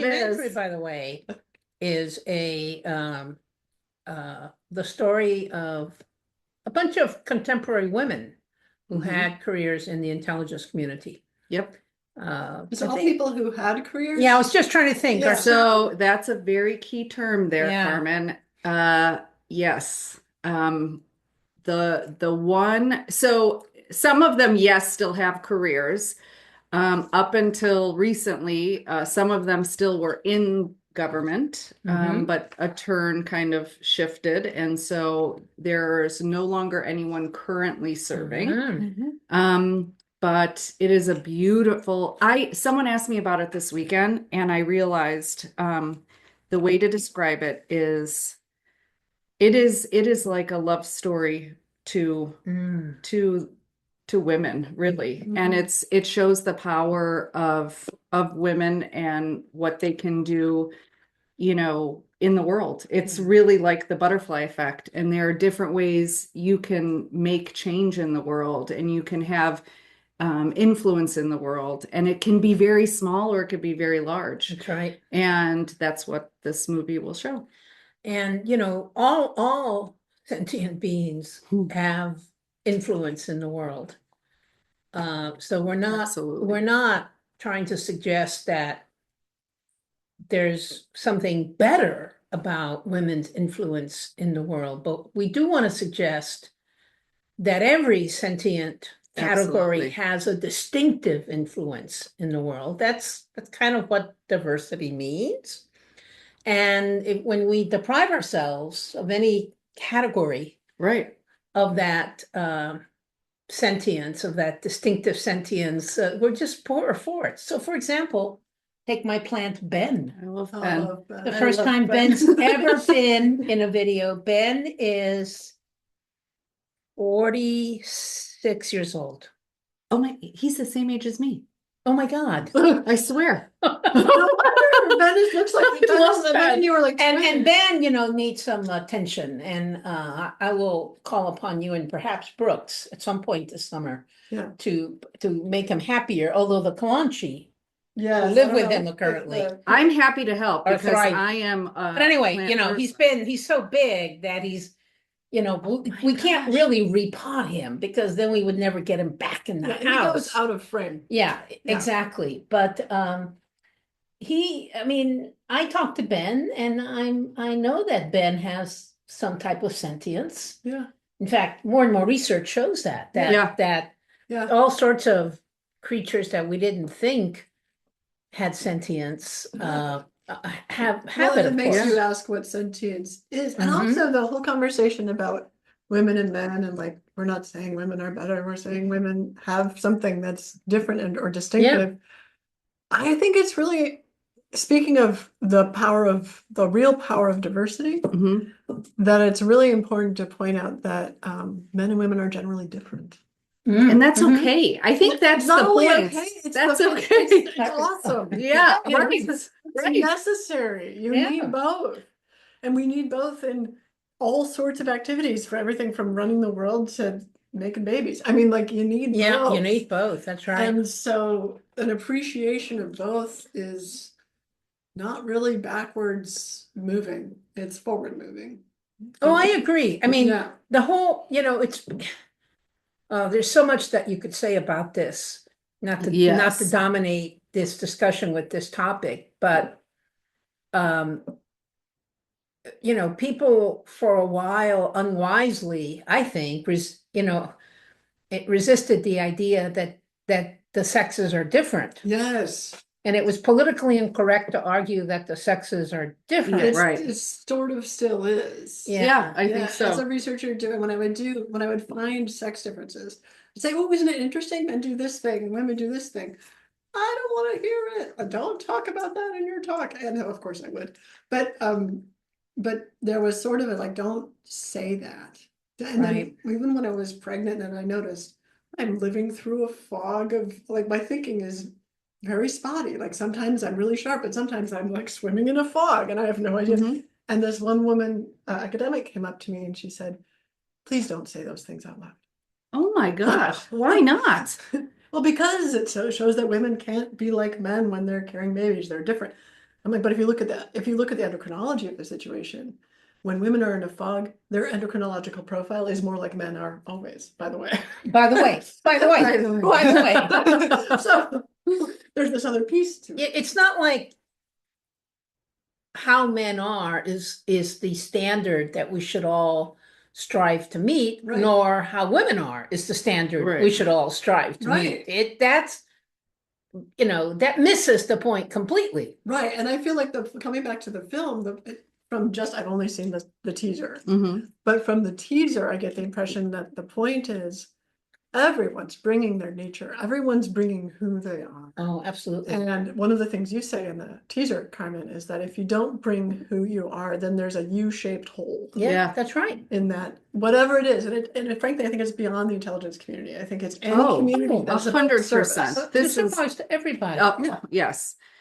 Documentary, by the way, is the story of a bunch of contemporary women who Mhm. had careers in the intelligence community. Yep. It's all people who had careers. Yeah, I was just trying to think. Yeah. So that's a very key term there, Yeah. Carmen. Yes. The one, so some of them, yes, still have careers. Up until recently, some of them still were in government, Mhm. but a turn kind of shifted, and so there's no longer anyone currently serving. Mhm. But it is a beautiful, someone asked me about it this weekend, and I realized the way to describe it is it is like a love story to Mm. to women, really. And it shows the power of women and what they can do, in the world. It's really like the butterfly effect, and there are different ways you can make change in the world, and you can have influence in the world, and it can be very small or it could be very large. That's right. And that's what this movie will show. And all sentient beings have influence in the world. So Absolutely. we're not trying to suggest that there's something better about women's influence in the world, but we do want to suggest that every sentient category Absolutely. has a distinctive influence in the world. That's kind of what diversity means. And when we deprive ourselves of any category Right. of that sentience, of that distinctive sentience, we're just poorer for it. So, for example, take my plant Ben. I love I Ben. love Ben. The I first love time Ben. Ben's ever been in a video. Ben is 46 years old. Oh my, he's the same age as me. Oh my God. I swear. No wonder Ben looks like he I love does. Ben. And you were like, And Ben, needs some attention, and I will call upon you and perhaps Brooks at some point this summer yeah, to make him happier, although the Kalanchi yeah, live with him currently. I'm happy to help Or because thrive. I am But anyway, plant he's so big that he's, we can't gosh. really repot him, because then we would never get him back in the Yeah, he house. goes out of frame. Yeah, Yeah. exactly. But I talked to Ben, and I know that Ben has some type of sentience. Yeah, In fact, more and more research shows that Yeah. yeah. all sorts of creatures that we didn't think had sentience have Well, it, it of makes course. you ask what sentience is. And Mhm. also the whole conversation about women and men, and like, we're not saying women are better, we're saying women have something that's different or distinctive. I think it's really, speaking of the real power of diversity, Mhm. that it's really important to point out that men and women are generally different. And that's Mhm. okay. I think that's Not the only point. okay, it's That's the- okay. It's awesome. Yeah, You know, right. it's Right. necessary. You Yeah. need both. And we need both in all sorts of activities, for everything from running the world to making babies. I mean, like, you need Yeah, both. you need both. That's right. And so an appreciation of both is not really backwards moving, it's forward moving. Oh, I agree. I mean, Yeah. the whole, it's there's so much that you could say about this, not to Yes. dominate this discussion with this topic, but people for a while unwisely, I think, it resisted the idea that the sexes are different. Yes. And it was politically incorrect to argue that the sexes are different. It's, Right. it sort of still is. Yeah, I think Yeah, so. as a researcher when I would find sex differences, I'd say, oh, isn't it interesting? Men do this thing and women do this thing. I don't want to hear it. Don't talk about that in your talk. And of course I would. But there was sort of a like, don't say that. And Right. then even when I was pregnant and I noticed I'm living through a fog of, like, my thinking is very spotty. Like, sometimes I'm really sharp, but sometimes I'm like swimming in a fog and I have no idea. Mhm. And this one woman, academic, came up to me and she said, please don't say those things out loud. Oh my gosh, why not? Well, because it shows that women can't be like men when they're carrying babies. They're different. I'm like, but if you look at that, if you look at the endocrinology of the situation, when women are in a fog, their endocrinological profile is more like men are always, by the way. By the way, by the way, By the way. by the way. So there's this other piece to it. It's not like how men are is the standard that we should all strive to meet, Right. nor how women are is the standard we Right. should all strive to Right. meet. That's, that misses the point completely. Right, and I feel like coming back to the film, I've only seen the teaser, Mhm. but from the teaser, I get the impression that the point is everyone's bringing their nature, everyone's bringing who they are. Oh, absolutely. And one of the things you say in the teaser, Carmen, is that if you don't bring who you are, then there's a U-shaped hole Yeah, Yeah. that's right. in that, whatever it is. And frankly, I think it's beyond the intelligence community. I think it's any Oh, community that's a 100%. service. This This is applies to everybody. yes.